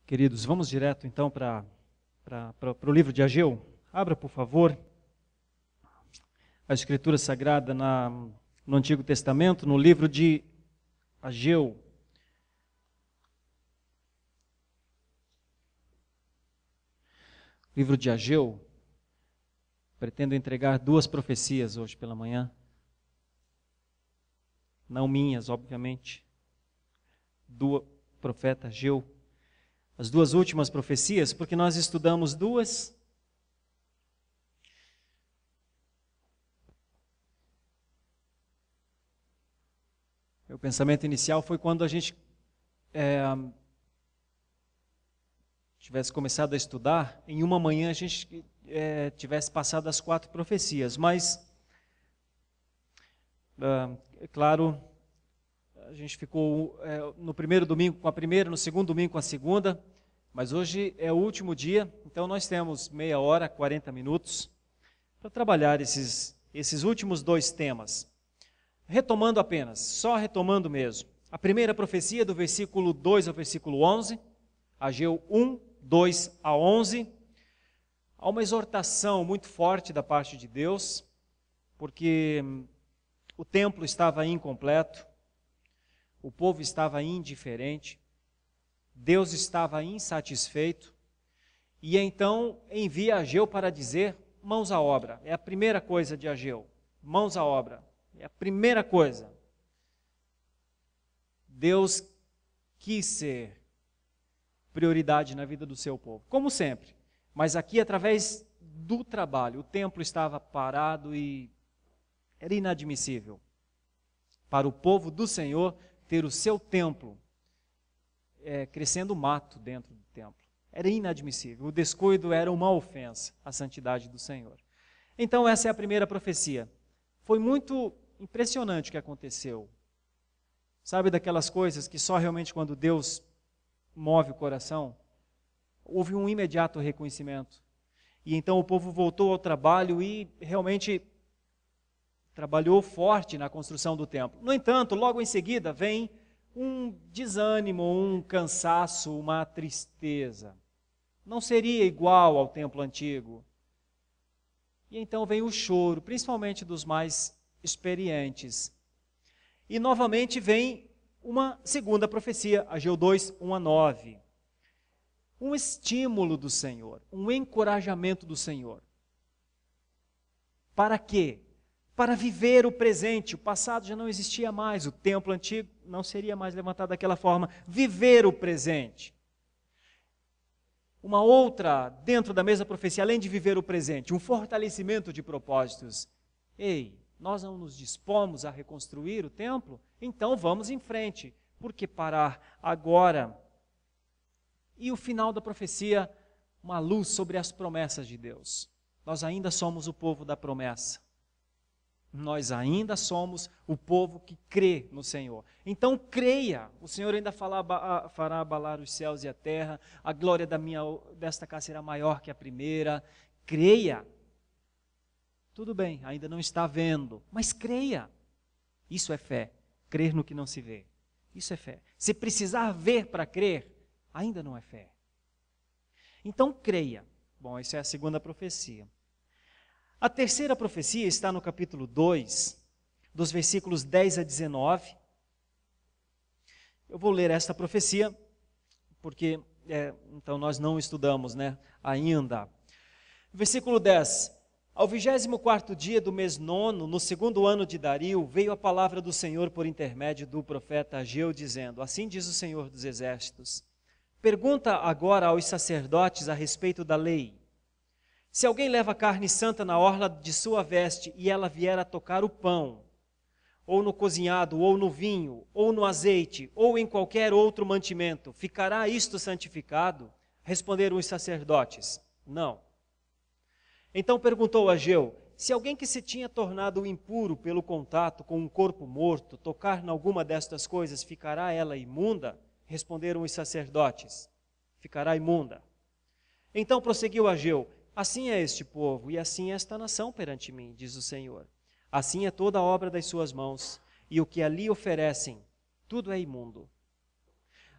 Queridos, vamos direto então para o livro de Ageu. Abra, por favor, a Escritura Sagrada no Antigo Testamento, no livro de Ageu. Livro de Ageu. Pretendo entregar duas profecias hoje pela manhã. Não minhas, obviamente. Do profeta Ageu. As duas últimas profecias, porque nós estudamos duas. Meu pensamento inicial foi quando a gente tivesse começado a estudar, em uma manhã a gente tivesse passado as 4 profecias, mas, é claro, a gente ficou no primeiro domingo com a primeira, no segundo domingo com a segunda, mas hoje é o último dia, então nós temos meia hora, 40 minutos, para trabalhar esses últimos 2 temas. Retomando apenas, só retomando mesmo. A primeira profecia do versículo 2 ao versículo 11, Ageu 1, 2 a 11, há uma exortação muito forte da parte de Deus, porque o templo estava incompleto, o povo estava indiferente, Deus estava insatisfeito, e então envia Ageu para dizer, mãos à obra. É a primeira coisa de Ageu, mãos à obra. É a primeira coisa. Deus quis ser prioridade na vida do seu povo, como sempre. Mas aqui, através do trabalho, o templo estava parado e era inadmissível para o povo do Senhor ter o seu templo crescendo mato dentro do templo. Era inadmissível. O descuido era uma ofensa à santidade do Senhor. Então, essa é a primeira profecia. Foi muito impressionante o que aconteceu. Sabe daquelas coisas que só realmente quando Deus move o coração, houve um imediato reconhecimento. E então o povo voltou ao trabalho e realmente trabalhou forte na construção do templo. No entanto, logo em seguida vem um desânimo, um cansaço, uma tristeza. Não seria igual ao templo antigo. E então vem o choro, principalmente dos mais experientes. E novamente vem uma segunda profecia, Ageu 2, 1 a 9. Um estímulo do Senhor, um encorajamento do Senhor. Para quê? Para viver o presente. O passado já não existia mais, o templo antigo não seria mais levantado daquela forma. Viver o presente. Uma outra, dentro da mesma profecia, além de viver o presente, um fortalecimento de propósitos. Ei, nós não nos dispomos a reconstruir o templo? Então vamos em frente. Por que parar agora? E o final da profecia, uma luz sobre as promessas de Deus. Nós ainda somos o povo da promessa. Nós ainda somos o povo que crê no Senhor. Então creia, o Senhor ainda fará abalar os céus e a terra, a glória desta casa será maior que a primeira. Creia. Tudo bem, ainda não está vendo, mas creia. Isso é fé, crer no que não se vê. Isso é fé. Se precisar ver para crer, ainda não é fé. Então creia. Bom, essa é a segunda profecia. A terceira profecia está no capítulo 2, dos versículos 10 a 19. Eu vou ler esta profecia, porque então nós não estudamos ainda. Versículo 10. Ao 24º dia do mês 9, no 2º ano de Dario, veio a palavra do Senhor por intermédio do profeta Ageu, dizendo, assim diz o Senhor dos Exércitos, pergunta agora aos sacerdotes a respeito da lei. Se alguém leva carne santa na orla de sua veste e ela vier a tocar o pão, ou no cozinhado, ou no vinho, ou no azeite, ou em qualquer outro mantimento, ficará isto santificado? Responderam os sacerdotes, não. Então perguntou Ageu, se alguém que se tinha tornado impuro pelo contato com um corpo morto, tocar em alguma destas coisas, ficará ela imunda? Responderam os sacerdotes, ficará imunda. Então prosseguiu Ageu, assim é este povo e assim é esta nação perante mim, diz o Senhor. Assim é toda a obra das suas mãos, e o que ali oferecem, tudo é imundo.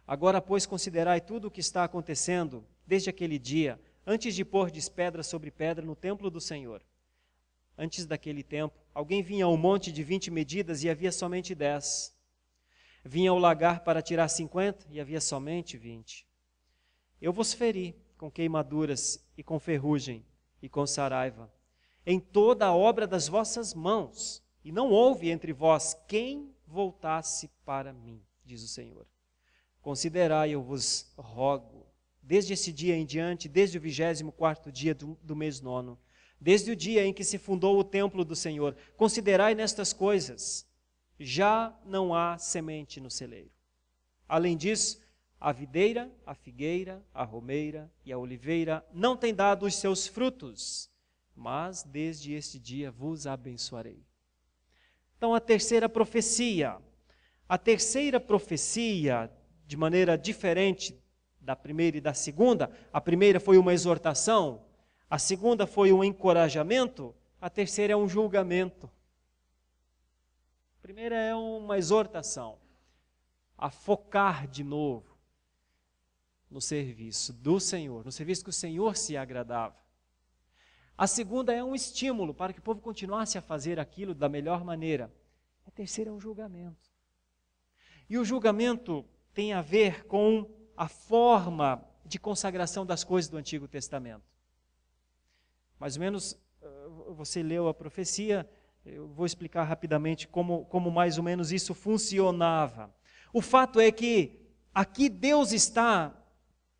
Agora, pois, considerai tudo o que está acontecendo desde aquele dia, antes de pordes pedra sobre pedra no templo do Senhor. Antes daquele tempo, alguém vinha ao monte de 20 medidas e havia somente 10. Vinha ao lagar para tirar 50 e havia somente 20. Eu vos feri com queimaduras e com ferrugem e com saraiva, em toda a obra das vossas mãos, e não houve entre vós quem voltasse para mim, diz o Senhor. Considerai, eu vos rogo, desde esse dia em diante, desde o 24º dia do mês 9, desde o dia em que se fundou o templo do Senhor, considerai nestas coisas, já não há semente no celeiro. Além disso, a videira, a figueira, a romeira e a oliveira não têm dado os seus frutos, mas desde este dia vos abençoarei. Então, a terceira profecia, de maneira diferente da primeira e da segunda, a primeira foi uma exortação, a segunda foi um encorajamento, a terceira é um julgamento. A primeira é uma exortação a focar de novo no serviço do Senhor, no serviço que o Senhor se agradava. A segunda é um estímulo para que o povo continuasse a fazer aquilo da melhor maneira. A terceira é um julgamento. E o julgamento tem a ver com a forma de consagração das coisas do Antigo Testamento. Mais ou menos, você leu a profecia, eu vou explicar rapidamente como mais ou menos isso funcionava. O fato é que aqui Deus está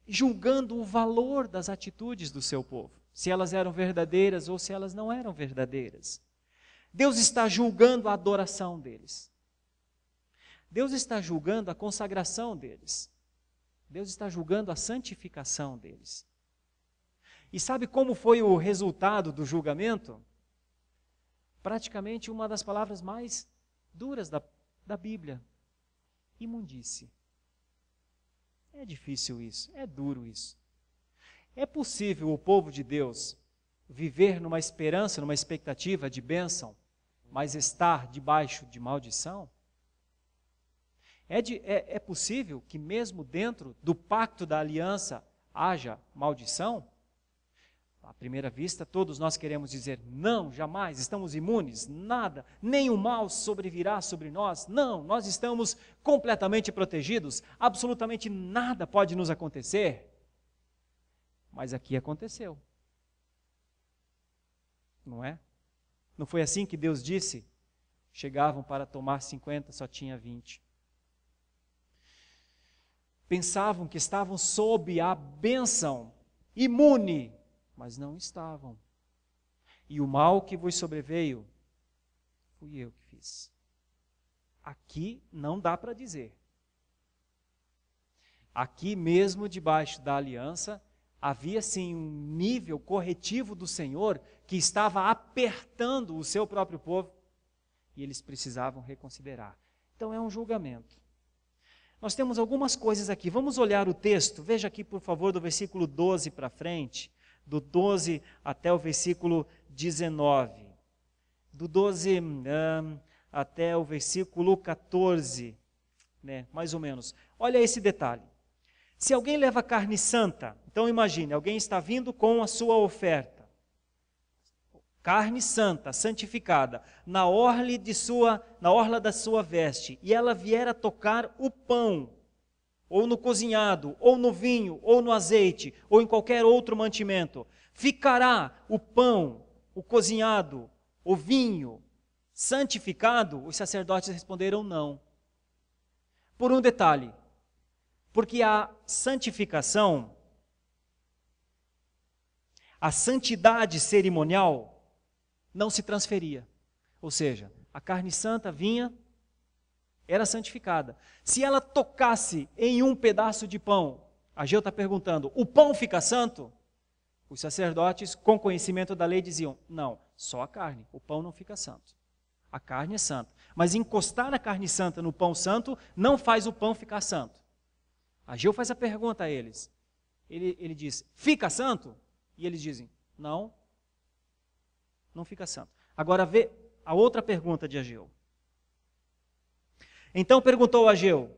julgando o valor das atitudes do seu povo, se elas eram verdadeiras ou se elas não eram verdadeiras. Deus está julgando a adoração deles. Deus está julgando a consagração deles. Deus está julgando a santificação deles. E sabe como foi o resultado do julgamento? Praticamente uma das palavras mais duras da Bíblia: imundície. É difícil isso, é duro isso. É possível o povo de Deus viver numa esperança, numa expectativa de bênção, mas estar debaixo de maldição? É possível que mesmo dentro do pacto da aliança haja maldição? À primeira vista, todos nós queremos dizer, não, jamais, estamos imunes, nada, nem o mal sobrevirá sobre nós. Não, nós estamos completamente protegidos, absolutamente nada pode nos acontecer. Mas aqui aconteceu. Não é? Não foi assim que Deus disse? Chegavam para tomar 50, só tinha 20. Pensavam que estavam sob a bênção, imune, mas não estavam. E o mal que vos sobreveio, fui eu que fiz. Aqui não dá para dizer. Aqui mesmo debaixo da aliança, havia sim um nível corretivo do Senhor que estava apertando o seu próprio povo e eles precisavam reconsiderar. Então é um julgamento. Nós temos algumas coisas aqui. Vamos olhar o texto. Veja aqui, por favor, do versículo 12 para frente. Do 12 até o versículo 19. Do 12 até o versículo 14, né, mais ou menos. Olha esse detalhe. Se alguém leva carne santa, então imagine, alguém está vindo com a sua oferta. Carne santa, santificada, na orla da sua veste, e ela vier a tocar o pão, ou no cozinhado, ou no vinho, ou no azeite, ou em qualquer outro mantimento, ficará o pão, o cozinhado, o vinho, santificado? Os sacerdotes responderam não. Por um detalhe, porque a santificação, a santidade cerimonial, não se transferia. Ou seja, a carne santa vinha, era santificada. Se ela tocasse em um pedaço de pão, Ageu está perguntando, o pão fica santo? Os sacerdotes, com conhecimento da lei, diziam, não, só a carne, o pão não fica santo. A carne é santa. Mas encostar a carne santa no pão santo não faz o pão ficar santo. Ageu faz a pergunta a eles. Ele diz, fica santo? E eles dizem, não fica santo. Agora vê a outra pergunta de Ageu. Então perguntou Ageu,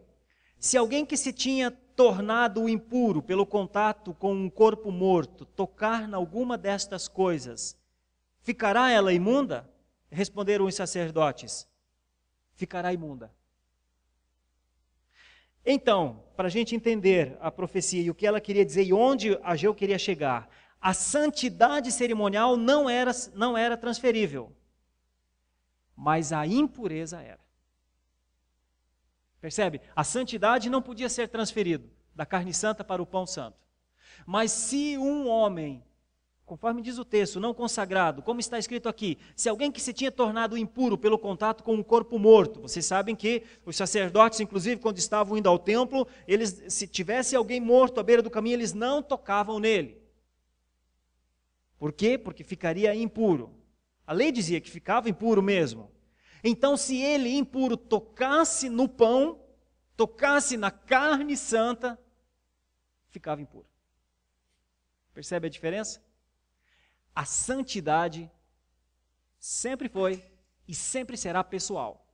Se alguém que se tinha tornado impuro pelo contato com um corpo morto tocar em alguma destas coisas, ficará ela imunda? Responderam os sacerdotes: ficará imunda. Então, para a gente entender a profecia e o que ela queria dizer e onde Ageu queria chegar, a santidade cerimonial não era transferível, mas a impureza era. Percebe? A santidade não podia ser transferida da carne santa para o pão santo. Mas se um homem, conforme diz o texto, não consagrado, como está escrito aqui, se alguém que se tinha tornado impuro pelo contato com um corpo morto, vocês sabem que os sacerdotes, inclusive quando estavam indo ao templo, eles, se tivesse alguém morto à beira do caminho, eles não tocavam nele. Por quê? Porque ficaria impuro. A lei dizia que ficava impuro mesmo. Então, se ele, impuro, tocasse no pão, tocasse na carne santa, ficava impuro. Percebe a diferença? A santidade sempre foi e sempre será pessoal.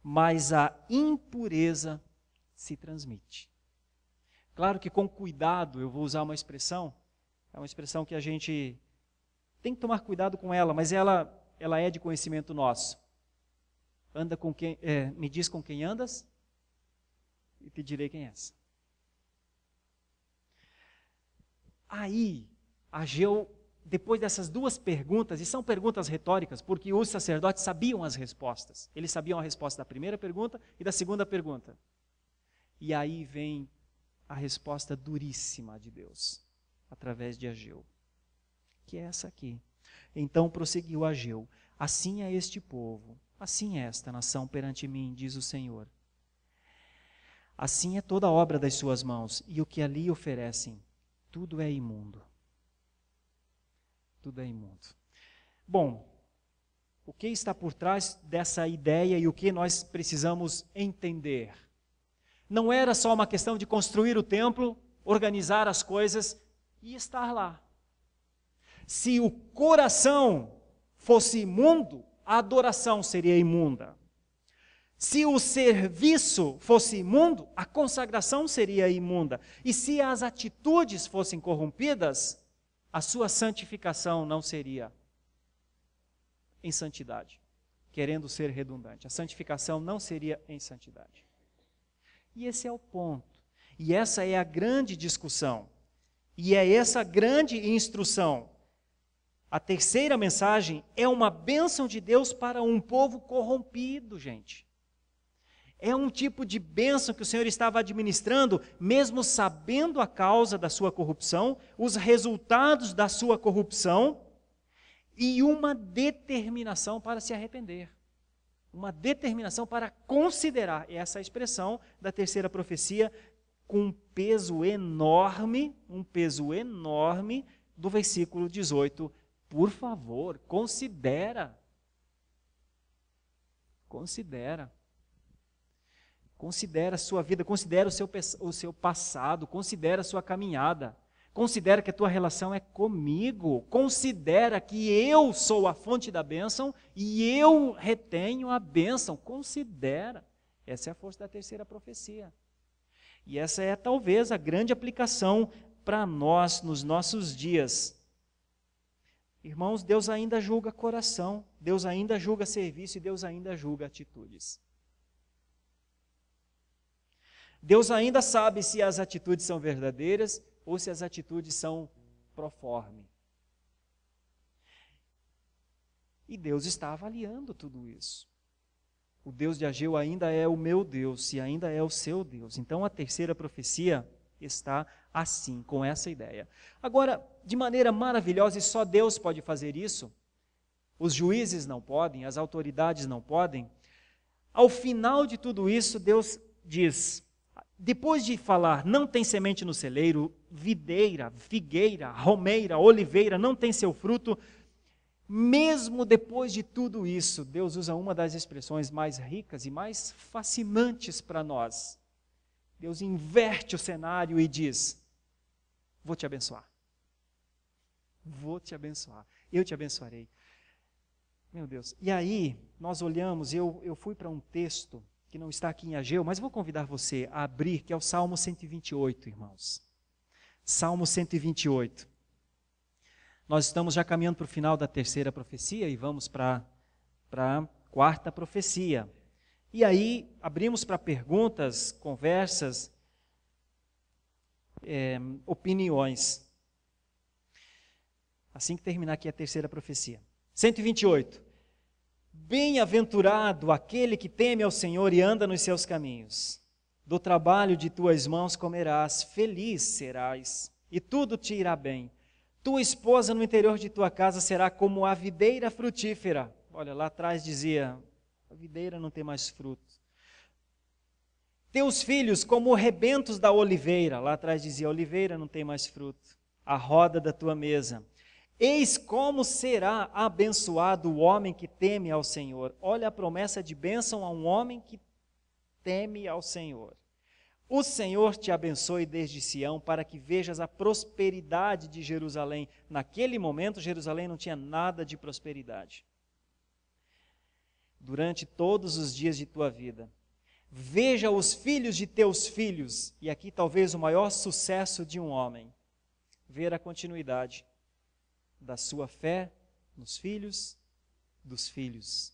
Mas a impureza se transmite. Claro que com cuidado, eu vou usar uma expressão, é uma expressão que a gente tem que tomar cuidado com ela, mas ela é de conhecimento nosso. Anda com quem, me diz com quem andas e te direi quem és. Aí, Ageu, depois dessas duas perguntas, e são perguntas retóricas, porque os sacerdotes sabiam as respostas. Eles sabiam a resposta da primeira pergunta e da segunda pergunta. E aí vem a resposta duríssima de Deus, através de Ageu, que é essa aqui. Então prosseguiu Ageu: assim é este povo, assim é esta nação perante mim, diz o Senhor. Assim é toda a obra das suas mãos, e o que ali oferecem, tudo é imundo. Tudo é imundo. Bom, o que está por trás dessa ideia e o que nós precisamos entender? Não era só uma questão de construir o templo, organizar as coisas e estar lá. Se o coração fosse imundo, a adoração seria imunda. Se o serviço fosse imundo, a consagração seria imunda. E se as atitudes fossem corrompidas, a sua santificação não seria em santidade. Querendo ser redundante, a santificação não seria em santidade. E esse é o ponto. E essa é a grande discussão. E é essa grande instrução. A terceira mensagem é uma bênção de Deus para um povo corrompido, gente. É um tipo de bênção que o Senhor estava administrando, mesmo sabendo a causa da sua corrupção, os resultados da sua corrupção e uma determinação para se arrepender. Uma determinação para considerar, essa expressão da terceira profecia, com um peso enorme do versículo 18. Por favor, considera. Considera a sua vida, considera o seu passado, considera a sua caminhada. Considera que a tua relação é comigo. Considera que eu sou a fonte da bênção e eu retenho a bênção. Considera. Essa é a força da terceira profecia. E essa é talvez a grande aplicação para nós nos nossos dias. Irmãos, Deus ainda julga coração, Deus ainda julga serviço e Deus ainda julga atitudes. Deus ainda sabe se as atitudes são verdadeiras ou se as atitudes são proforme. E Deus está avaliando tudo isso. O Deus de Ageu ainda é o meu Deus e ainda é o seu Deus. Então a terceira profecia está assim, com essa ideia. Agora, de maneira maravilhosa, e só Deus pode fazer isso, os juízes não podem, as autoridades não podem, ao final de tudo isso, Deus diz, depois de falar, não tem semente no celeiro, videira, figueira, romeira, oliveira, não tem seu fruto, mesmo depois de tudo isso, Deus usa uma das expressões mais ricas e mais fascinantes para nós. Deus inverte o cenário e diz, vou te abençoar. Vou te abençoar. Eu te abençoarei. Meu Deus. E aí, nós olhamos, eu fui para um texto que não está aqui em Ageu, mas vou convidar você a abrir, que é o Salmo 128, irmãos. Salmo 128. Nós estamos já caminhando para o final da terceira profecia e vamos para a quarta profecia. E aí, abrimos para perguntas, conversas, opiniões. Assim que terminar aqui a terceira profecia. 128. Bem-aventurado aquele que teme ao Senhor e anda nos seus caminhos. Do trabalho de tuas mãos comerás, feliz serás, e tudo te irá bem. Tua esposa no interior de tua casa será como a videira frutífera. Olha, lá atrás dizia, a videira não tem mais fruto. Teus filhos como rebentos da oliveira. Lá atrás dizia, a oliveira não tem mais fruto. A roda da tua mesa. Eis como será abençoado o homem que teme ao Senhor. Olha a promessa de bênção a um homem que teme ao Senhor. O Senhor te abençoe desde Sião, para que vejas a prosperidade de Jerusalém. Naquele momento, Jerusalém não tinha nada de prosperidade. Durante todos os dias de tua vida. Veja os filhos de teus filhos. E aqui talvez o maior sucesso de um homem. Ver a continuidade da sua fé nos filhos dos filhos.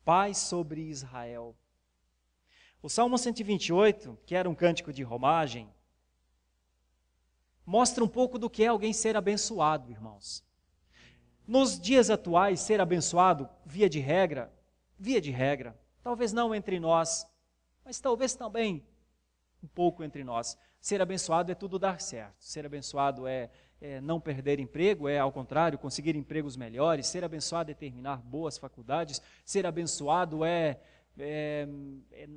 Paz sobre Israel. O Salmo 128, que era um cântico de romagem, mostra um pouco do que é alguém ser abençoado, irmãos. Nos dias atuais, ser abençoado, via de regra, talvez não entre nós, mas talvez também um pouco entre nós. Ser abençoado é tudo dar certo. Ser abençoado é não perder emprego, ao contrário, conseguir empregos melhores. Ser abençoado é terminar boas faculdades. Ser abençoado é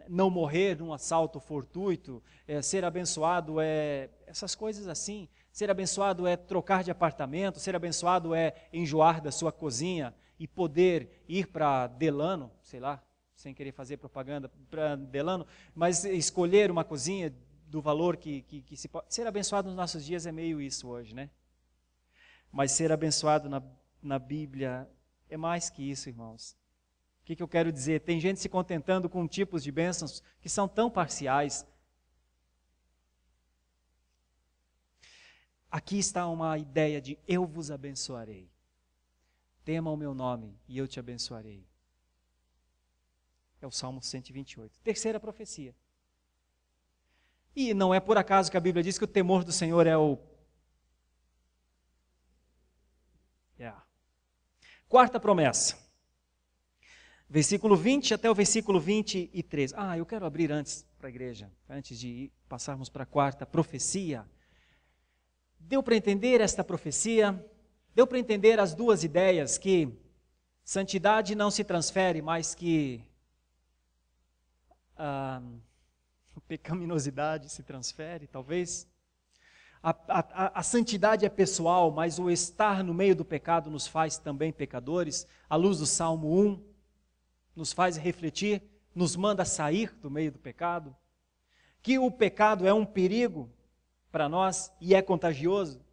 não morrer num assalto fortuito. Ser abençoado é essas coisas assim. Ser abençoado é trocar de apartamento. Ser abençoado é enjoar da sua cozinha e poder ir para Delano, sei lá, sem querer fazer propaganda para Delano, mas escolher uma cozinha do valor que se pode. Ser abençoado nos nossos dias é meio isso hoje, né? Mas ser abençoado na Bíblia é mais que isso, irmãos. O que eu quero dizer? Tem gente se contentando com tipos de bênçãos que são tão parciais. Aqui está uma ideia de eu vos abençoarei. Tema o meu nome e eu te abençoarei. É o Salmo 128. Terceira profecia. E não é por acaso que a Bíblia diz que o temor do Senhor é o... Quarta promessa. Versículo 20 até o versículo 23. Eu quero abrir antes para a igreja, antes de passarmos para a quarta profecia. Deu para entender esta profecia? Deu para entender as duas ideias que santidade não se transfere, mas que pecaminosidade se transfere, talvez? A santidade é pessoal, mas o estar no meio do pecado nos faz também pecadores. À luz do Salmo 1, nos faz refletir, nos manda sair do meio do pecado. Que o pecado é um perigo para nós e é contagioso.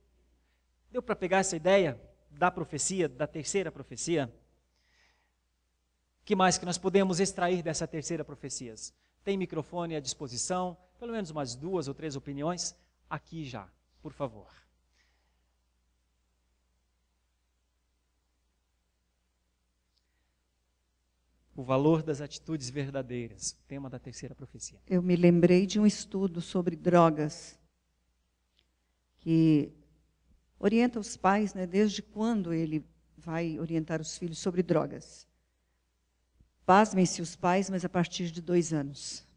Deu para pegar essa ideia da profecia, da terceira profecia? O que mais que nós podemos extrair dessa terceira profecia? Tem microfone à disposição, pelo menos umas 2 ou 3 opiniões, aqui já, por favor. O valor das atitudes verdadeiras, tema da terceira profecia. Eu me lembrei de um estudo sobre drogas, que orienta os pais, né, desde quando ele vai orientar os filhos sobre drogas. Pasmem-se os pais, mas a partir de 2 anos.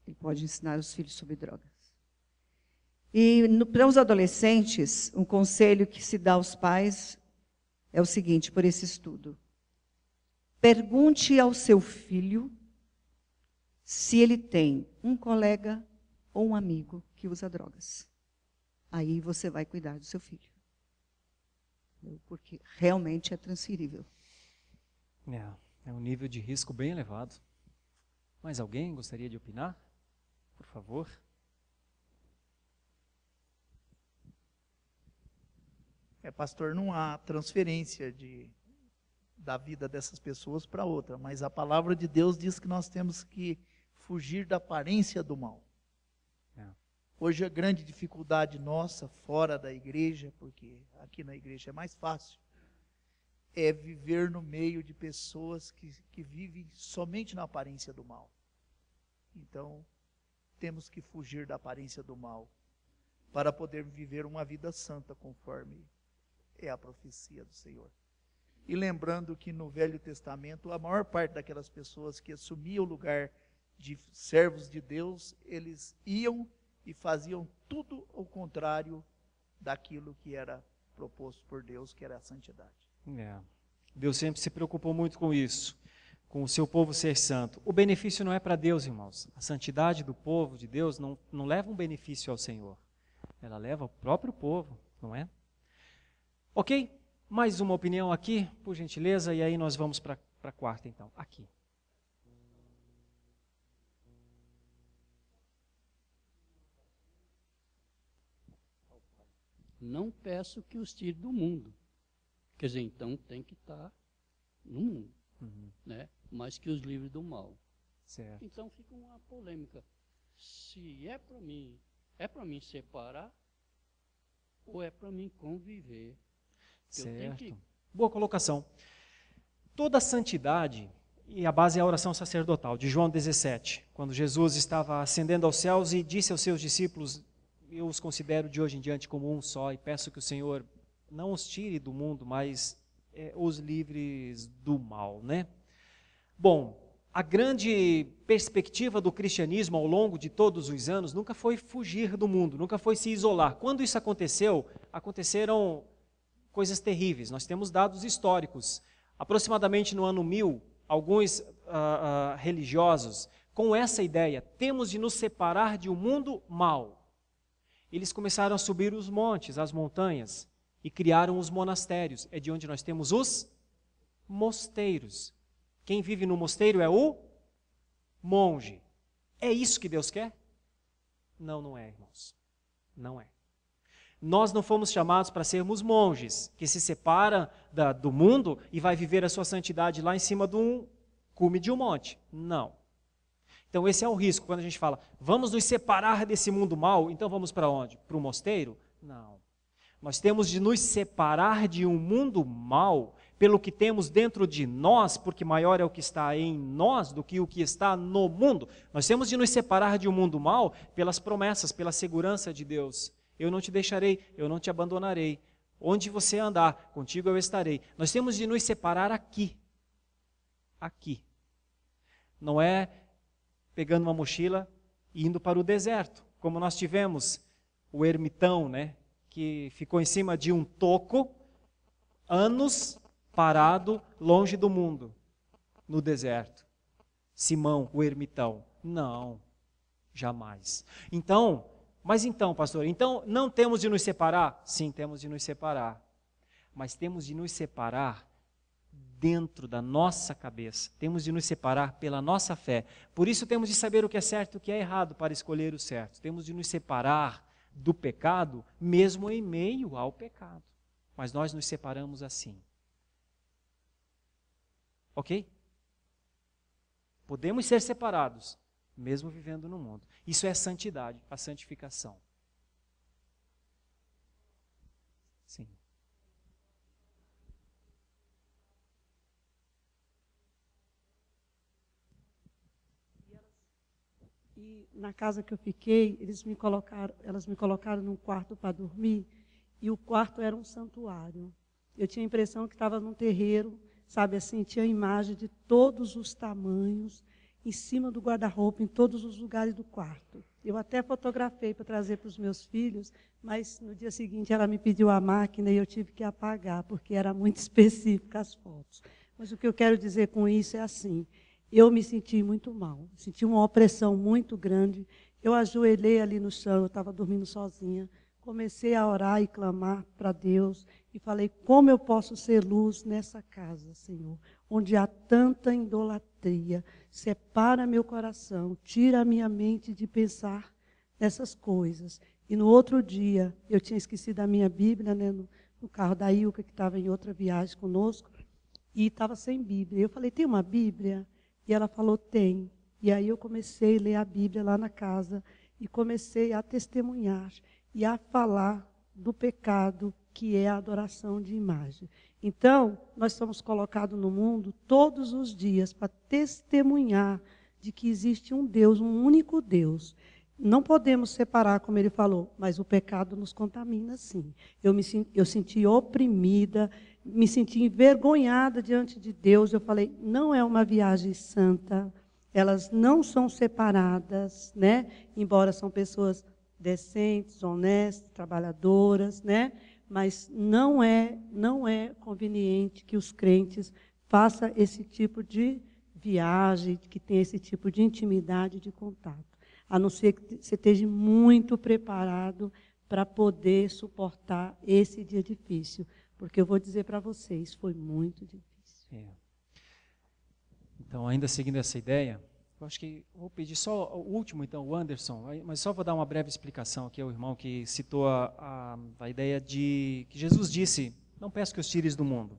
Ele pode ensinar os filhos sobre drogas. E para os adolescentes, um conselho que se dá aos pais é o seguinte, por esse estudo. Pergunte ao seu filho se ele tem um colega ou um amigo que usa drogas. Aí você vai cuidar do seu filho. Porque realmente é transferível. É um nível de risco bem elevado. Mais alguém gostaria de opinar? Por favor. Pastor, não há transferência da vida dessas pessoas para outra, mas a palavra de Deus diz que nós temos que fugir da aparência do mal. É. Hoje a grande dificuldade nossa, fora da igreja, porque aqui na igreja é mais fácil, é viver no meio de pessoas que vivem somente na aparência do mal. Então, temos que fugir da aparência do mal, para poder viver uma vida santa, conforme é a profecia do Senhor. E lembrando que no Velho Testamento, a maior parte daquelas pessoas que assumiam o lugar de servos de Deus, eles iam e faziam tudo ao contrário daquilo que era proposto por Deus, que era a santidade. Deus sempre se preocupou muito com isso, com o seu povo ser santo. O benefício não é para Deus, irmãos. A santidade do povo de Deus não leva um benefício ao Senhor. Ela leva ao próprio povo, não é? Ok? Mais uma opinião aqui, por gentileza, e aí nós vamos para a quarta, então. Aqui. Não peço que os tire do mundo. Quer dizer, então tem que estar no mundo, né? Mas que os livre do mal. Certo. Então fica uma polêmica. Se é para mim separar ou é para mim conviver? Certo. Boa colocação. Toda a santidade, e a base é a oração sacerdotal, de João 17, quando Jesus estava ascendendo aos céus e disse aos seus discípulos: eu os considero de hoje em diante como um só, e peço que o Senhor não os tire do mundo, mas os livres do mal, né? Bom, a grande perspectiva do cristianismo ao longo de todos os anos nunca foi fugir do mundo, nunca foi se isolar. Quando isso aconteceu, aconteceram coisas terríveis. Nós temos dados históricos. Aproximadamente no ano 1000, alguns religiosos, com essa ideia, temos de nos separar de um mundo mau. Eles começaram a subir os montes, as montanhas, e criaram os monastérios. É de onde nós temos os mosteiros. Quem vive no mosteiro é o monge. É isso que Deus quer? Não, não é, irmãos. Não é. Nós não fomos chamados para sermos monges, que se separa do mundo e vai viver a sua santidade lá em cima de um cume de um monte. Não. Então esse é o risco, quando a gente fala, vamos nos separar desse mundo mau, então vamos para onde? Para o mosteiro? Não. Nós temos de nos separar de um mundo mau, pelo que temos dentro de nós, porque maior é o que está em nós do que o que está no mundo. Nós temos de nos separar de um mundo mau pelas promessas, pela segurança de Deus. Eu não te deixarei, eu não te abandonarei. Onde você andar, contigo eu estarei. Nós temos de nos separar aqui. Aqui. Não é pegando uma mochila e indo para o deserto, como nós tivemos o ermitão, né, que ficou em cima de um toco, anos parado, longe do mundo, no deserto. Simão, o ermitão. Não, jamais. Mas então, pastor, então não temos de nos separar? Sim, temos de nos separar. Mas temos de nos separar dentro da nossa cabeça. Temos de nos separar pela nossa fé. Por isso temos de saber o que é certo e o que é errado para escolher o certo. Temos de nos separar do pecado, mesmo em meio ao pecado. Mas nós nos separamos assim. Ok? Podemos ser separados, mesmo vivendo no mundo. Isso é santidade, a santificação. Sim. E na casa que eu fiquei, elas me colocaram num quarto para dormir, e o quarto era um santuário. Eu tinha a impressão que estava num terreiro, sabe assim, tinha imagem de todos os tamanhos, em cima do guarda-roupa, em todos os lugares do quarto. Eu até fotografei para trazer para os meus filhos, mas no dia seguinte ela me pediu a máquina e eu tive que apagar, porque era muito específica as fotos. Mas o que eu quero dizer com isso é assim, eu me senti muito mal, senti uma opressão muito grande. Eu ajoelhei ali no chão, eu estava dormindo sozinha, comecei a orar e clamar para Deus e falei, como eu posso ser luz nessa casa, Senhor, onde há tanta idolatria, separa meu coração, tira a minha mente de pensar nessas coisas. E no outro dia, eu tinha esquecido a minha Bíblia, né, no carro da Ilka, que estava em outra viagem conosco, e estava sem Bíblia. Eu falei, tem uma Bíblia? E ela falou, tem. E aí eu comecei a ler a Bíblia lá na casa e comecei a testemunhar e a falar do pecado que é a adoração de imagem. Então, nós somos colocados no mundo todos os dias para testemunhar de que existe um Deus, um único Deus. Não podemos separar, como ele falou, mas o pecado nos contamina, sim. Eu senti oprimida, me senti envergonhada diante de Deus. Eu falei, não é uma viagem santa, elas não são separadas, né? Embora são pessoas decentes, honestas, trabalhadoras, né? Mas não é conveniente que os crentes façam esse tipo de viagem, que tenha esse tipo de intimidade, de contato. A não ser que você esteja muito preparado para poder suportar esse dia difícil. Porque eu vou dizer para vocês, foi muito difícil. Então, ainda seguindo essa ideia, eu acho que vou pedir só o último, então, o Anderson, mas só vou dar uma breve explicação aqui ao irmão que citou a ideia de que Jesus disse, não peço que os tires do mundo,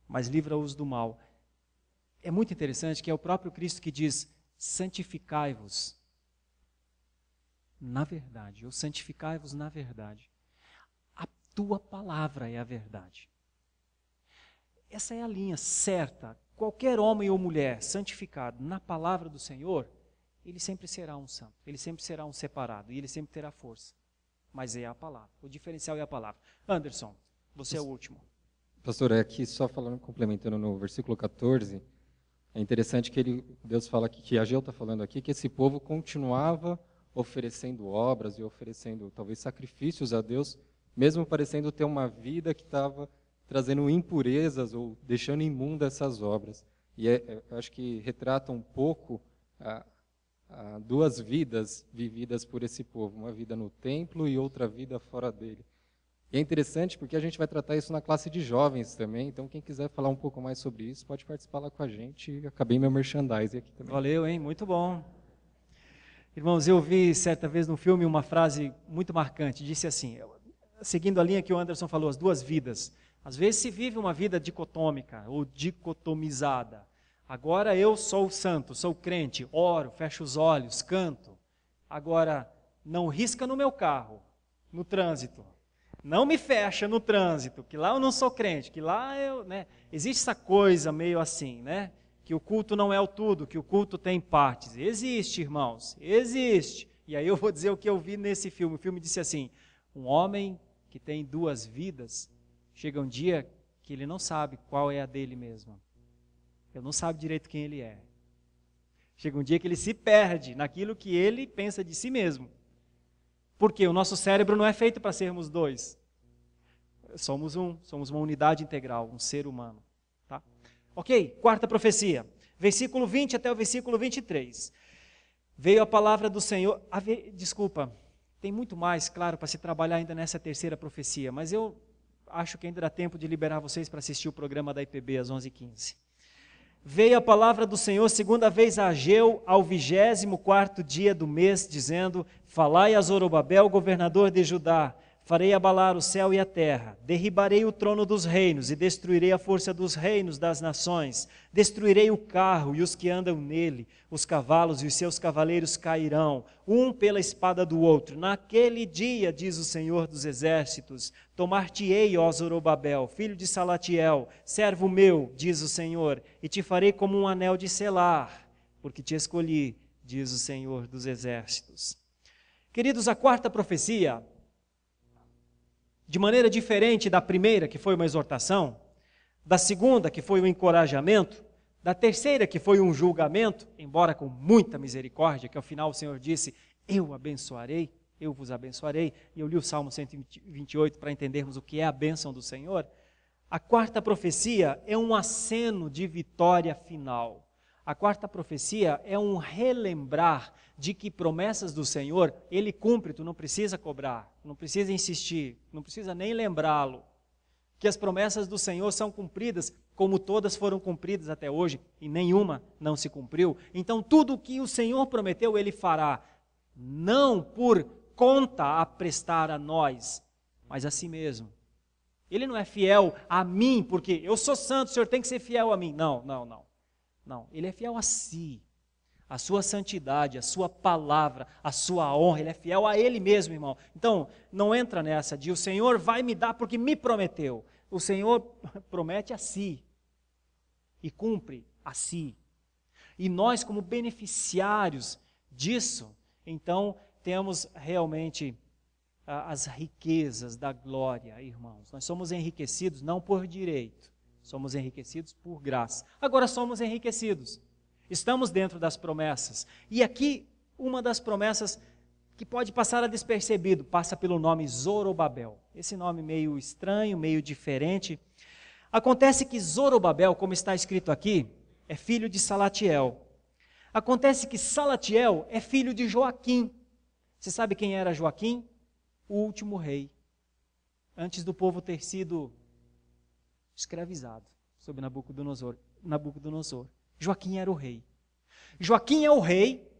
mas livra-os do mal. É muito interessante que é o próprio Cristo que diz, santificai-vos na verdade, ou santificai-vos na verdade. A tua palavra é a verdade. Essa é a linha certa. Qualquer homem ou mulher santificado na palavra do Senhor, ele sempre será um santo, ele sempre será um separado, e ele sempre terá força. Mas é a palavra, o diferencial é a palavra. Anderson, você é o último. Pastor, aqui só falando, complementando no versículo 14, é interessante que Deus fala aqui, que Ageu está falando aqui, que esse povo continuava oferecendo obras e oferecendo talvez sacrifícios a Deus, mesmo parecendo ter uma vida que estava trazendo impurezas ou deixando imunda essas obras. E acho que retrata um pouco duas vidas vividas por esse povo, uma vida no templo e outra vida fora dele. E é interessante porque a gente vai tratar isso na classe de jovens também, então quem quiser falar um pouco mais sobre isso, pode participar lá com a gente. Acabei meu merchandising aqui também. Valeu, hein? Muito bom. Irmãos, eu vi certa vez no filme uma frase muito marcante, disse assim, seguindo a linha que o Anderson falou, as duas vidas. Às vezes se vive uma vida dicotômica ou dicotomizada. Agora eu sou santo, sou crente, oro, fecho os olhos, canto. Agora, não risca no meu carro, no trânsito. Não me fecha no trânsito, que lá eu não sou crente, que lá eu... né? Existe essa coisa meio assim, né? Que o culto não é o tudo, que o culto tem partes. Existe, irmãos, existe. E aí eu vou dizer o que eu vi nesse filme. O filme disse assim, um homem que tem duas vidas, chega um dia que ele não sabe qual é a dele mesmo. Ele não sabe direito quem ele é. Chega um dia que ele se perde naquilo que ele pensa de si mesmo. Porque o nosso cérebro não é feito para sermos dois. Somos uma unidade integral, um ser humano. Tá? Ok, quarta profecia. Versículo 20 até o versículo 23. Veio a palavra do Senhor... Desculpa, tem muito mais, claro, para se trabalhar ainda nessa terceira profecia, mas eu acho que ainda dá tempo de liberar vocês para assistir o programa da IPB às 11h15. Veio a palavra do Senhor segunda vez a Ageu, ao 24º dia do mês, dizendo, falai a Zorobabel, governador de Judá, farei abalar o céu e a terra, derribarei o trono dos reinos e destruirei a força dos reinos das nações, destruirei o carro e os que andam nele, os cavalos e os seus cavaleiros cairão, um pela espada do outro. Naquele dia, diz o Senhor dos exércitos, tomar-te-ei, ó Zorobabel, filho de Salatiel, servo meu, diz o Senhor, e te farei como um anel de selar, porque te escolhi, diz o Senhor dos exércitos. Queridos, a quarta profecia, de maneira diferente da primeira, que foi uma exortação, da segunda, que foi um encorajamento, da terceira, que foi um julgamento, embora com muita misericórdia, que ao final o Senhor disse, eu abençoarei, eu vos abençoarei, e eu li o Salmo 128 para entendermos o que é a bênção do Senhor. A quarta profecia é um aceno de vitória final. A quarta profecia é um relembrar de que promessas do Senhor, Ele cumpre, tu não precisa cobrar, não precisa insistir, não precisa nem lembrá-lo. Que as promessas do Senhor são cumpridas, como todas foram cumpridas até hoje, e nenhuma não se cumpriu. Então tudo o que o Senhor prometeu, Ele fará, não por conta a prestar a nós, mas a si mesmo. Ele não é fiel a mim, porque eu sou santo, o Senhor tem que ser fiel a mim. Não, Ele é fiel a si, a sua santidade, a sua palavra, a sua honra. Ele é fiel a Ele mesmo, irmão. Então, não entra nessa de o Senhor vai me dar porque me prometeu. O Senhor promete a si e cumpre a si. E nós, como beneficiários disso, então, temos realmente as riquezas da glória, irmãos. Nós somos enriquecidos não por direito, somos enriquecidos por graça. Agora somos enriquecidos. Estamos dentro das promessas. E aqui, uma das promessas que pode passar a despercebido, passa pelo nome Zorobabel. Esse nome meio estranho, meio diferente. Acontece que Zorobabel, como está escrito aqui, é filho de Salatiel. Acontece que Salatiel é filho de Joaquim. Você sabe quem era Joaquim? O último rei, antes do povo ter sido escravizado sob Nabucodonosor. Joaquim era o rei. Joaquim é o rei.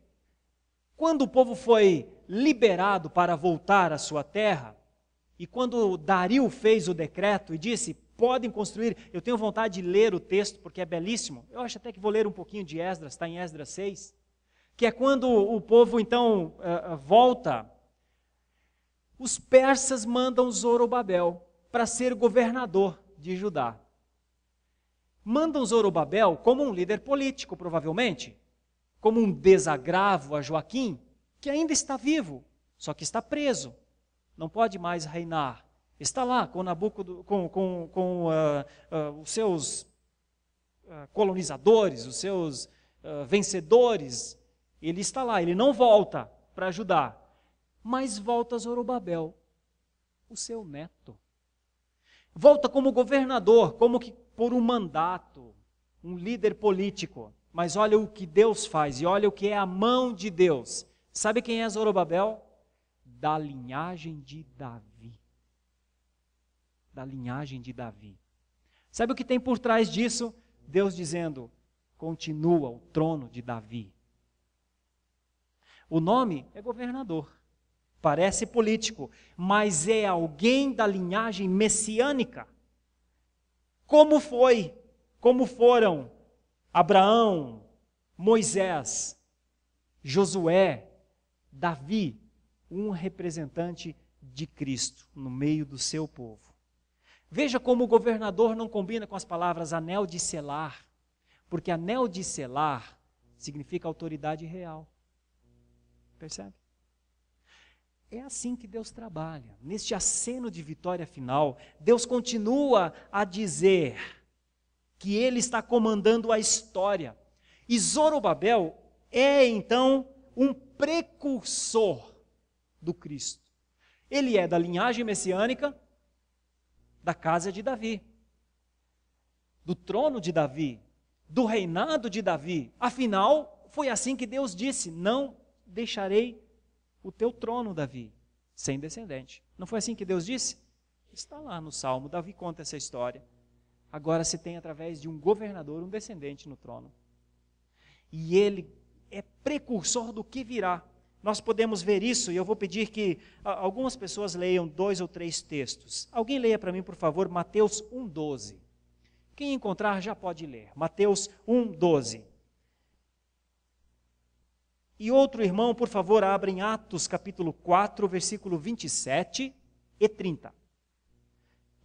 Quando o povo foi liberado para voltar à sua terra, e quando Dario fez o decreto e disse, podem construir, eu tenho vontade de ler o texto porque é belíssimo, eu acho até que vou ler um pouquinho de Esdras, está em Esdras 6, que é quando o povo então volta. Os persas mandam Zorobabel para ser governador de Judá. Mandam Zorobabel como um líder político, provavelmente, como um desagravo a Joaquim, que ainda está vivo, só que está preso, não pode mais reinar. Está lá com os seus colonizadores, os seus vencedores. Ele está lá, ele não volta para Judá. Mas volta Zorobabel, o seu neto. Volta como governador, como que por um mandato, um líder político. Mas olha o que Deus faz e olha o que é a mão de Deus. Sabe quem é Zorobabel? Da linhagem de Davi. Da linhagem de Davi. Sabe o que tem por trás disso? Deus dizendo, continua o trono de Davi. O nome é governador. Parece político, mas é alguém da linhagem messiânica. Como foram Abraão, Moisés, Josué, Davi, um representante de Cristo no meio do seu povo. Veja como o governador não combina com as palavras anel de selar, porque anel de selar significa autoridade real. Percebe? É assim que Deus trabalha. Neste aceno de vitória final, Deus continua a dizer que Ele está comandando a história. E Zorobabel é, então, um precursor do Cristo. Ele é da linhagem messiânica da casa de Davi, do trono de Davi, do reinado de Davi. Afinal, foi assim que Deus disse, não deixarei o teu trono, Davi, sem descendente. Não foi assim que Deus disse? Está lá no Salmo, Davi conta essa história. Agora se tem através de um governador, um descendente no trono. E ele é precursor do que virá. Nós podemos ver isso, e eu vou pedir que algumas pessoas leiam 2 ou 3 textos. Alguém leia para mim, por favor, Mateus 1,12. Quem encontrar já pode ler. Mateus 1,12. E outro irmão, por favor, abra em Atos capítulo 4, versículo 27 e 30.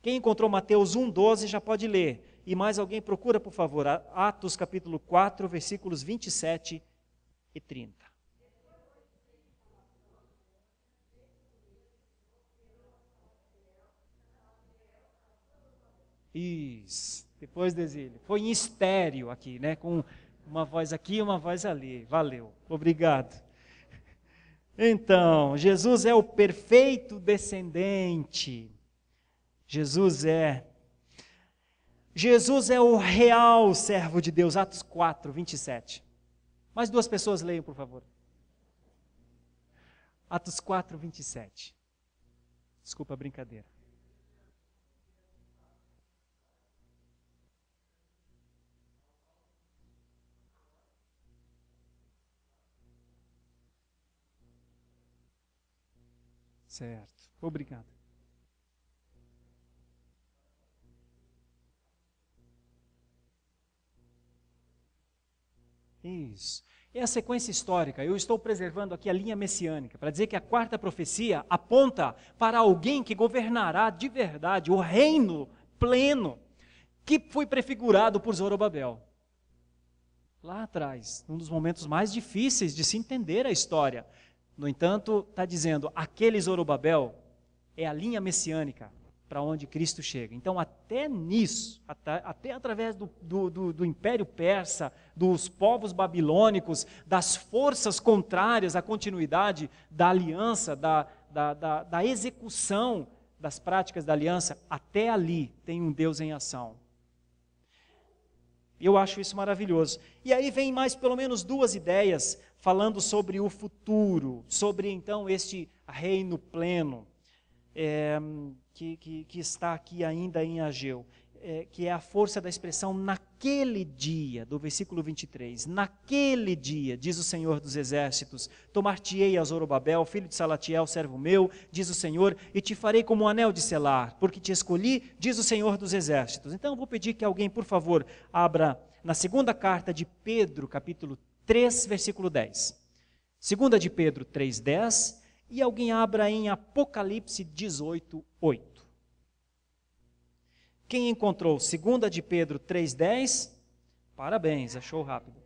Quem encontrou Mateus 1,12 já pode ler. E mais alguém procura, por favor, Atos capítulo 4, versículos 27 e 30. Isso, depois do exílio. Foi em estéreo aqui, né, com uma voz aqui e uma voz ali. Valeu, obrigado. Então, Jesus é o perfeito descendente. Jesus é o real servo de Deus. Atos 4, 27. Mais 2 pessoas leiam, por favor. Atos 4, 27. Desculpa a brincadeira. Certo, obrigado. Isso. É a sequência histórica. Eu estou preservando aqui a linha messiânica, para dizer que a quarta profecia aponta para alguém que governará de verdade o reino pleno, que foi prefigurado por Zorobabel. Lá atrás, um dos momentos mais difíceis de se entender a história. No entanto, está dizendo, aquele Zorobabel é a linha messiânica para onde Cristo chega. Então, até nisso, até através do Império Persa, dos povos babilônicos, das forças contrárias à continuidade da aliança, da execução das práticas da aliança, até ali tem um Deus em ação. Eu acho isso maravilhoso. E aí vem mais pelo menos duas ideias falando sobre o futuro, sobre então este reino pleno, que está aqui ainda em Ageu, que é a força da expressão naquele dia, do versículo 23. Naquele dia, diz o Senhor dos Exércitos, tomar-te-ei a Zorobabel, filho de Salatiel, servo meu, diz o Senhor, e te farei como um anel de selar, porque te escolhi, diz o Senhor dos Exércitos. Então eu vou pedir que alguém, por favor, abra na segunda carta de Pedro, capítulo 3, versículo 10. Segunda de Pedro 3:10, e alguém abra em Apocalipse 18:8. Quem encontrou 2 de Pedro 3:10, parabéns, achou rápido.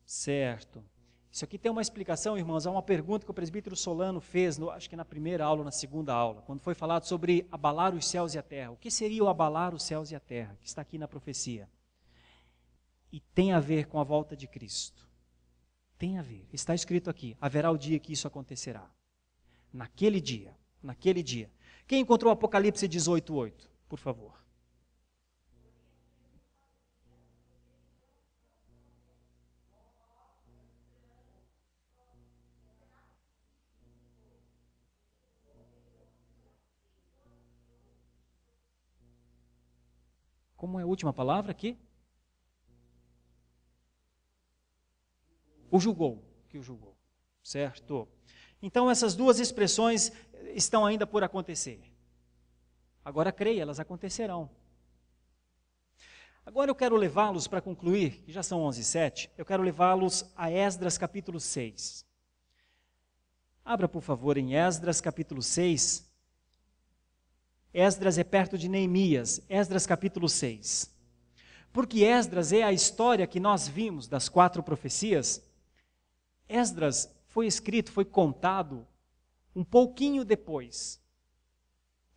Certo. Isso aqui tem uma explicação, irmãos, é uma pergunta que o presbítero Solano fez, acho que na primeira aula ou na segunda aula, quando foi falado sobre abalar os céus e a terra. O que seria o abalar os céus e a terra, que está aqui na profecia? E tem a ver com a volta de Cristo. Tem a ver, está escrito aqui, haverá o dia que isso acontecerá. Naquele dia, naquele dia. Quem encontrou Apocalipse 18:8, por favor? Como é a última palavra aqui? O julgou, que o julgou, certo? Então essas duas expressões estão ainda por acontecer. Agora creia, elas acontecerão. Agora eu quero levá-los, para concluir, que já são 11:07, eu quero levá-los a Esdras capítulo 6. Abra, por favor, em Esdras capítulo 6. Esdras é perto de Neemias, Esdras capítulo 6. Porque Esdras é a história que nós vimos das 4 profecias. Esdras foi escrito, foi contado um pouquinho depois,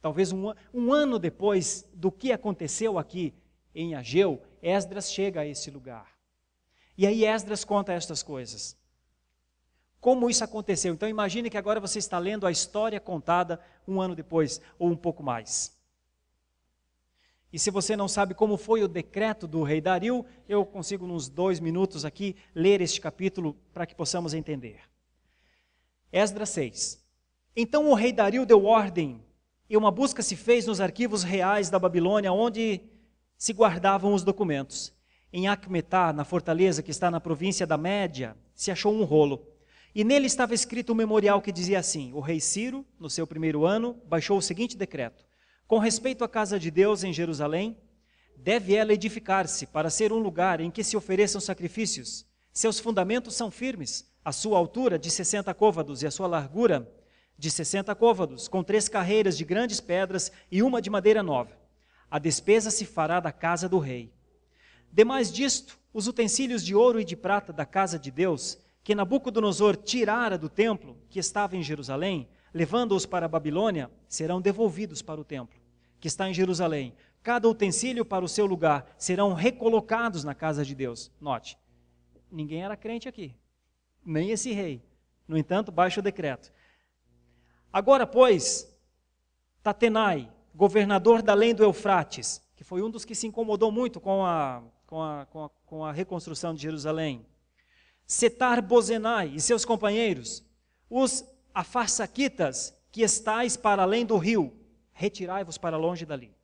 talvez um ano depois do que aconteceu aqui em Ageu. Esdras chega a esse lugar. E aí Esdras conta estas coisas. Como isso aconteceu? Então imagine que agora você está lendo a história contada um ano depois, ou um pouco mais. E se você não sabe como foi o decreto do rei Dario, eu consigo, nos 2 minutos aqui, ler este capítulo para que possamos entender. Esdras 6. Então o rei Dario deu ordem, e uma busca se fez nos arquivos reais da Babilônia, onde se guardavam os documentos. Em Acmetá, na fortaleza que está na província da Média, se achou um rolo. E nele estava escrito um memorial que dizia assim: o rei Ciro, no seu 1º ano, baixou o seguinte decreto: com respeito à casa de Deus em Jerusalém, deve ela edificar-se para ser um lugar em que se ofereçam sacrifícios. Seus fundamentos são firmes, a sua altura de 60 côvados e a sua largura de 60 côvados, com 3 carreiras de grandes pedras e uma de madeira nova. A despesa se fará da casa do rei. Demais disto, os utensílios de ouro e de prata da casa de Deus, que Nabucodonosor tirara do templo que estava em Jerusalém, levando-os para a Babilônia, serão devolvidos para o templo que está em Jerusalém. Cada utensílio para o seu lugar, serão recolocados na casa de Deus. Note, ninguém era crente aqui, nem esse rei. No entanto, baixa o decreto. Agora, pois, Tatenai, governador da além do Eufrates, que foi um dos que se incomodou muito com a reconstrução de Jerusalém, Setar-Bozenai e seus companheiros, os afarsaquitas, que estais para além do rio, retirai-vos para longe dali.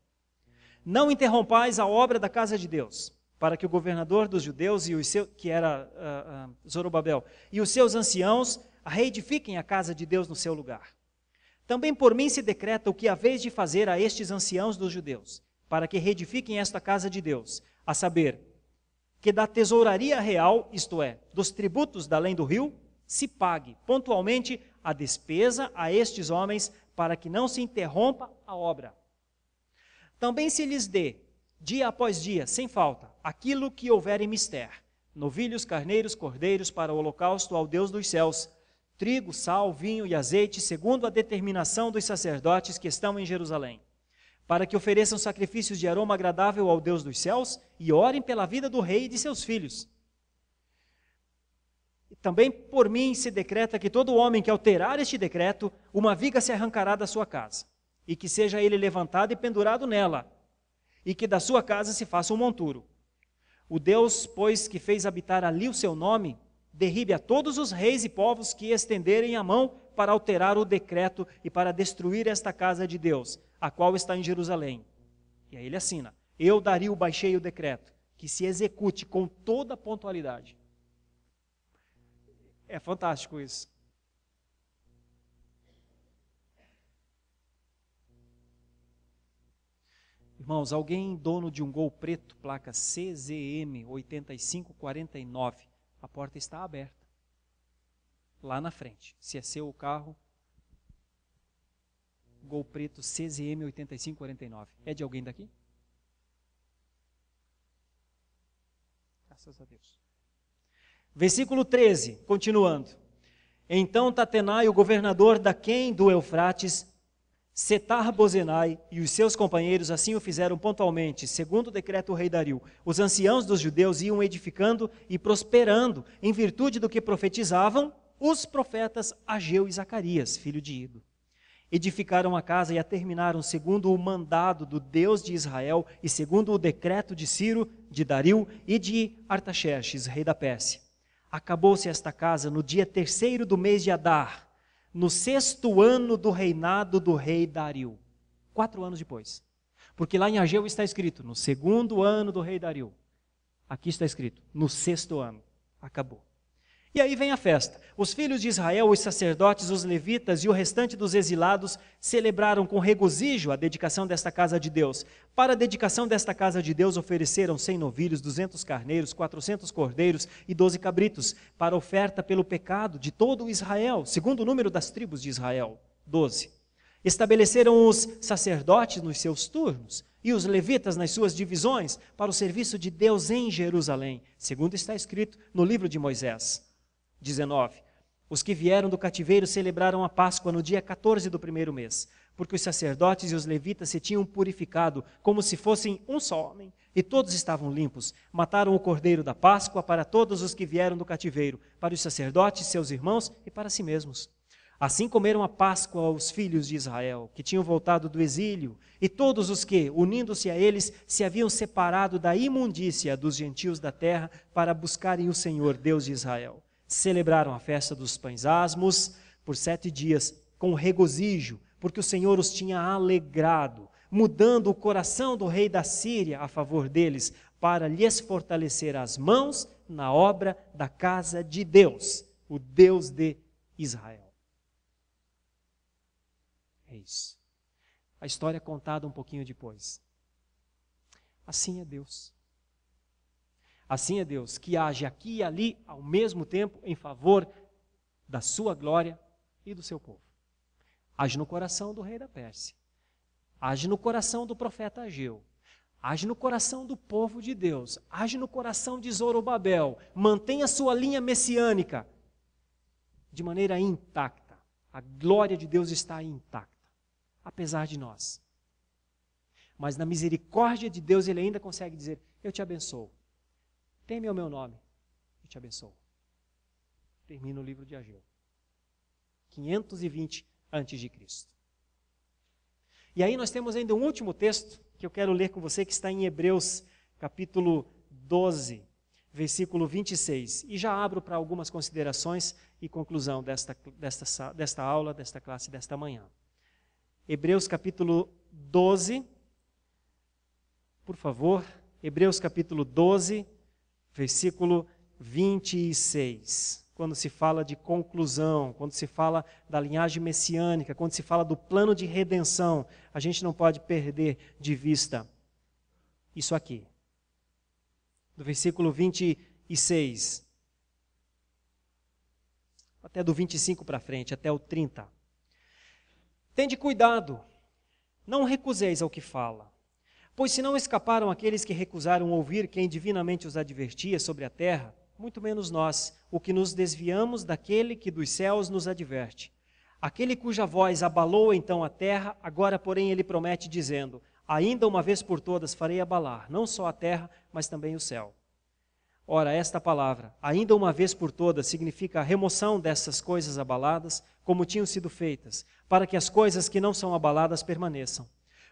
Não interrompais a obra da casa de Deus, para que o governador dos judeus, que era Zorobabel, e os seus anciãos reedifiquem a casa de Deus no seu lugar. Também por mim se decreta o que haveis de fazer a estes anciãos dos judeus, para que reedifiquem esta casa de Deus, a saber, que da tesouraria real, isto é, dos tributos da além do rio, se pague pontualmente a despesa a estes homens, para que não se interrompa a obra. Também se lhes dê, dia após dia, sem falta, aquilo que houver em mister, novilhos, carneiros, cordeiros para o holocausto ao Deus dos céus, trigo, sal, vinho e azeite, segundo a determinação dos sacerdotes que estão em Jerusalém, para que ofereçam sacrifícios de aroma agradável ao Deus dos céus e orem pela vida do rei e de seus filhos. Também por mim se decreta que todo homem que alterar este decreto, uma viga se arrancará da sua casa, e que seja ele levantado e pendurado nela, e que da sua casa se faça um monturo. O Deus, pois, que fez habitar ali o seu nome, derribe a todos os reis e povos que estenderem a mão para alterar o decreto e para destruir esta casa de Deus, a qual está em Jerusalém. E aí ele assina: eu, Dario, baixei o decreto, que se execute com toda a pontualidade. É fantástico isso. Irmãos, alguém dono de um Gol preto, placa CZM 8549, a porta está aberta. Lá na frente. Se é seu o carro, Gol preto CZM 8549. É de alguém daqui? Graças a Deus. Versículo 13, continuando. Então Tatenai, o governador daquém do Eufrates, Setar-Bozenai e os seus companheiros assim o fizeram pontualmente, segundo o decreto do rei Dario. Os anciãos dos judeus iam edificando e prosperando, em virtude do que profetizavam os profetas Ageu e Zacarias, filho de Ido. Edificaram a casa e a terminaram segundo o mandado do Deus de Israel e segundo o decreto de Ciro, de Dario e de Artaxerxes, rei da Pérsia. Acabou-se esta casa no dia 3º do mês de Adar, no 6º ano do reinado do rei Dario. 4 anos depois. Porque lá em Ageu está escrito, no 2º ano do rei Dario. Aqui está escrito, no 6º ano. Acabou. E aí vem a festa. Os filhos de Israel, os sacerdotes, os levitas e o restante dos exilados celebraram com regozijo a dedicação desta casa de Deus. Para a dedicação desta casa de Deus ofereceram 100 novilhos, 200 carneiros, 400 cordeiros e 12 cabritos, para oferta pelo pecado de todo o Israel, segundo o número das tribos de Israel, 12. Estabeleceram os sacerdotes nos seus turnos e os levitas nas suas divisões para o serviço de Deus em Jerusalém, segundo está escrito no livro de Moisés. 19. Os que vieram do cativeiro celebraram a Páscoa no dia 14 do 1º mês, porque os sacerdotes e os levitas se tinham purificado como se fossem um só homem, e todos estavam limpos. Mataram o cordeiro da Páscoa para todos os que vieram do cativeiro, para os sacerdotes, seus irmãos e para si mesmos. Assim comeram a Páscoa os filhos de Israel, que tinham voltado do exílio, e todos os que, unindo-se a eles, se haviam separado da imundícia dos gentios da terra para buscarem o Senhor, Deus de Israel. Celebraram a festa dos pães asmos por 7 dias, com regozijo, porque o Senhor os tinha alegrado, mudando o coração do rei da Síria a favor deles, para lhes fortalecer as mãos na obra da casa de Deus, o Deus de Israel. É isso. A história é contada um pouquinho depois. Assim é Deus. Assim é Deus, que age aqui e ali, ao mesmo tempo, em favor da sua glória e do seu povo. Age no coração do rei da Pérsia. Age no coração do profeta Ageu. Age no coração do povo de Deus. Age no coração de Zorobabel. Mantém a sua linha messiânica de maneira intacta. A glória de Deus está intacta, apesar de nós. Mas na misericórdia de Deus, Ele ainda consegue dizer, eu te abençoo. Teme ao meu nome, eu te abençoo. Termina o livro de Ageu. 520 a.C. E aí nós temos ainda um último texto que eu quero ler com você, que está em Hebreus, capítulo 12, versículo 26. E já abro para algumas considerações e conclusão desta aula, desta classe, desta manhã. Hebreus, capítulo 12, por favor, Hebreus capítulo 12, versículo 26. Quando se fala de conclusão, quando se fala da linhagem messiânica, quando se fala do plano de redenção, a gente não pode perder de vista isso aqui. Do versículo 26, até do 25 para frente, até o 30. Tende cuidado, não recuseis ao que fala, pois se não escaparam aqueles que recusaram ouvir quem divinamente os advertia sobre a terra, muito menos nós, o que nos desviamos daquele que dos céus nos adverte. Aquele cuja voz abalou então a terra, agora porém ele promete dizendo, ainda uma vez por todas farei abalar, não só a terra, mas também o céu. Ora, esta palavra, ainda uma vez por todas, significa a remoção dessas coisas abaladas, como tinham sido feitas, para que as coisas que não são abaladas permaneçam.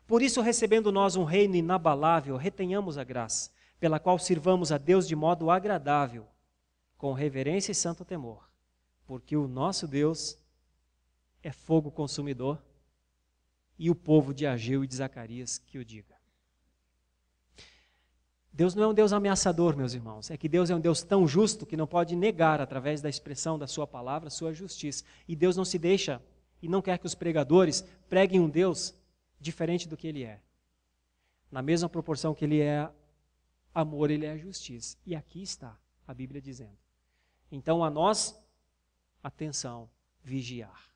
Por isso, recebendo nós um reino inabalável, retenhamos a graça, pela qual sirvamos a Deus de modo agradável, com reverência e santo temor, porque o nosso Deus é fogo consumidor, e o povo de Ageu e de Zacarias que o diga. Deus não é um Deus ameaçador, meus irmãos, é que Deus é um Deus tão justo que não pode negar, através da expressão da sua palavra, sua justiça. E Deus não se deixa e não quer que os pregadores preguem um Deus diferente do que Ele é. Na mesma proporção que Ele é amor, Ele é justiça. E aqui está a Bíblia dizendo. Então a nós, atenção, vigiar.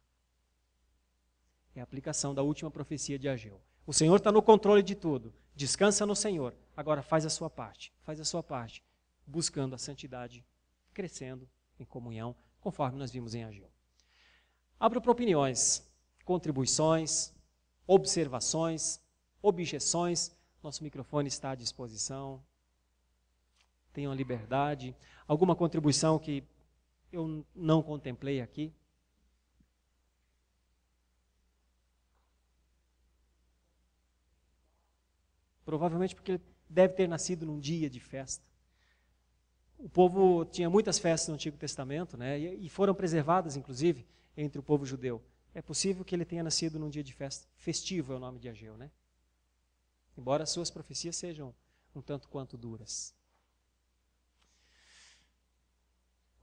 É a aplicação da última profecia de Ageu. O Senhor está no controle de tudo. Descansa no Senhor. Agora faz a sua parte. Faz a sua parte. Buscando a santidade, crescendo em comunhão, conforme nós vimos em Ageu. Abro para opiniões, contribuições, observações, objeções. Nosso microfone está à disposição. Tenham liberdade. Alguma contribuição que eu não contemplei aqui? Provavelmente porque ele deve ter nascido num dia de festa. O povo tinha muitas festas no Antigo Testamento, né? E foram preservadas, inclusive, entre o povo judeu. É possível que ele tenha nascido num dia de festa. Festivo é o nome de Ageu, né? Embora as suas profecias sejam um tanto quanto duras.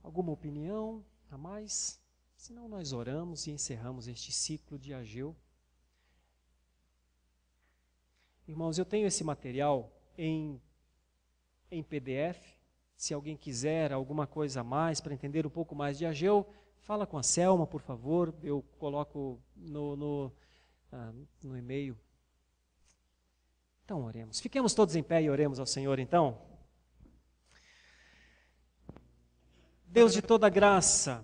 Alguma opinião a mais? Senão nós oramos e encerramos este ciclo de Ageu. Irmãos, eu tenho esse material em PDF. Se alguém quiser alguma coisa a mais para entender um pouco mais de Ageu, fala com a Selma, por favor. Eu coloco no e-mail. Então, oremos. Fiquemos todos em pé e oremos ao Senhor, então. Deus de toda graça,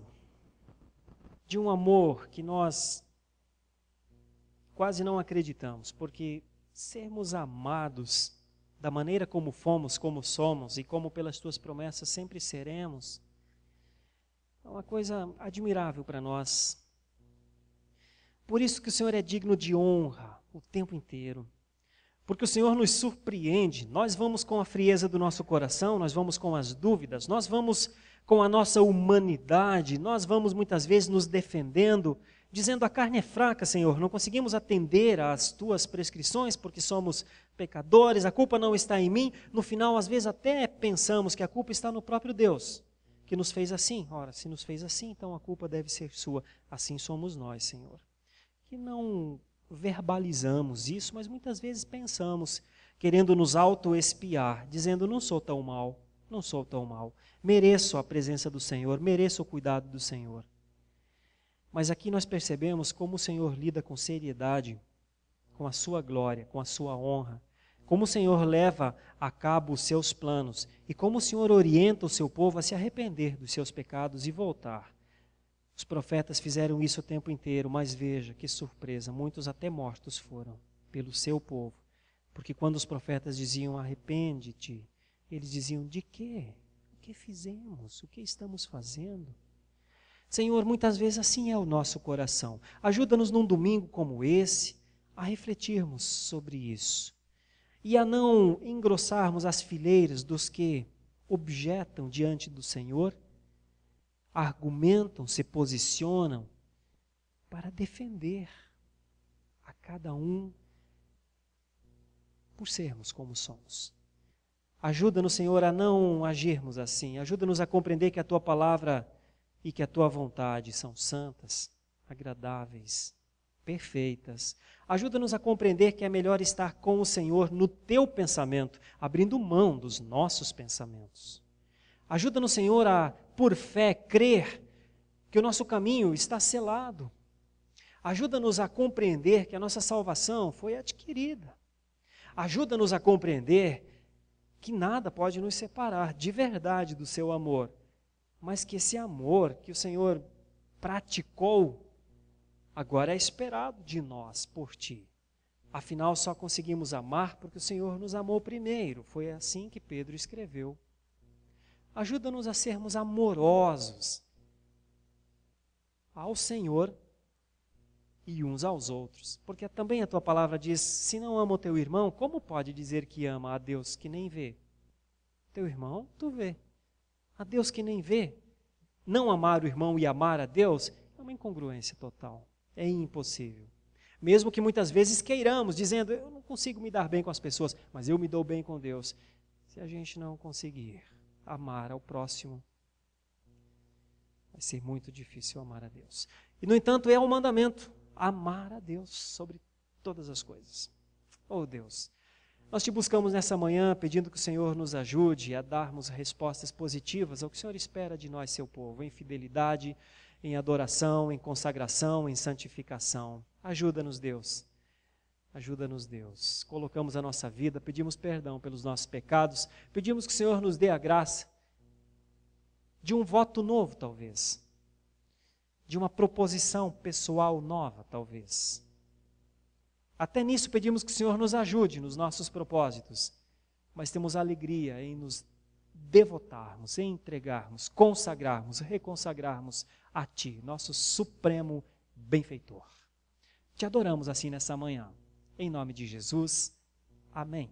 de um amor que nós quase não acreditamos, porque sermos amados da maneira como fomos, como somos e como pelas tuas promessas sempre seremos, é uma coisa admirável para nós. Por isso que o Senhor é digno de honra o tempo inteiro. Porque o Senhor nos surpreende. Nós vamos com a frieza do nosso coração, nós vamos com as dúvidas, nós vamos com a nossa humanidade, nós vamos muitas vezes nos defendendo, dizendo a carne é fraca, Senhor, não conseguimos atender às tuas prescrições porque somos pecadores, a culpa não está em mim. No final, às vezes até pensamos que a culpa está no próprio Deus, que nos fez assim. Ora, se nos fez assim, então a culpa deve ser sua. Assim somos nós, Senhor. Que não verbalizamos isso, mas muitas vezes pensamos, querendo nos auto-espiar, dizendo, não sou tão mal, não sou tão mal. Mereço a presença do Senhor, mereço o cuidado do Senhor. Mas aqui nós percebemos como o Senhor lida com seriedade, com a sua glória, com a sua honra, como o Senhor leva a cabo os seus planos e como o Senhor orienta o seu povo a se arrepender dos seus pecados e voltar. Os profetas fizeram isso o tempo inteiro, mas veja que surpresa, muitos até mortos foram pelo seu povo. Porque quando os profetas diziam arrepende-te, eles diziam de quê? O que fizemos? O que estamos fazendo? Senhor, muitas vezes assim é o nosso coração. Ajuda-nos num domingo como esse a refletirmos sobre isso e a não engrossarmos as fileiras dos que objetam diante do Senhor, argumentam, se posicionam para defender a cada um por sermos como somos. Ajuda-nos, Senhor, a não agirmos assim. Ajuda-nos a compreender que a Tua palavra e que a Tua vontade são santas, agradáveis, perfeitas. Ajuda-nos a compreender que é melhor estar com o Senhor no Teu pensamento, abrindo mão dos nossos pensamentos. Ajuda-nos, Senhor, a, por fé, crer que o nosso caminho está selado. Ajuda-nos a compreender que a nossa salvação foi adquirida. Ajuda-nos a compreender que nada pode nos separar de verdade do seu amor, mas que esse amor que o Senhor praticou agora é esperado de nós por Ti. Afinal, só conseguimos amar porque o Senhor nos amou primeiro. Foi assim que Pedro escreveu. Ajuda-nos a sermos amorosos ao Senhor e uns aos outros. Porque também a Tua palavra diz, se não ama o teu irmão, como pode dizer que ama a Deus que nem vê? Teu irmão, tu vê. A Deus que nem vê. Não amar o irmão e amar a Deus é uma incongruência total. É impossível. Mesmo que muitas vezes queiramos, dizendo, eu não consigo me dar bem com as pessoas, mas eu me dou bem com Deus. Se a gente não conseguir amar ao próximo, vai ser muito difícil amar a Deus. E, no entanto, é um mandamento, amar a Deus sobre todas as coisas. Oh Deus, nós Te buscamos nessa manhã pedindo que o Senhor nos ajude a darmos respostas positivas ao que o Senhor espera de nós, seu povo, em fidelidade, em adoração, em consagração, em santificação. Ajuda-nos, Deus. Ajuda-nos, Deus. Colocamos a nossa vida, pedimos perdão pelos nossos pecados, pedimos que o Senhor nos dê a graça de um voto novo, talvez, de uma proposição pessoal nova, talvez. Até nisso pedimos que o Senhor nos ajude nos nossos propósitos, mas temos alegria em nos devotarmos, em entregarmos, consagrarmos, reconsagrarmos a Ti, nosso supremo benfeitor. Te adoramos assim nessa manhã. Em nome de Jesus, amém.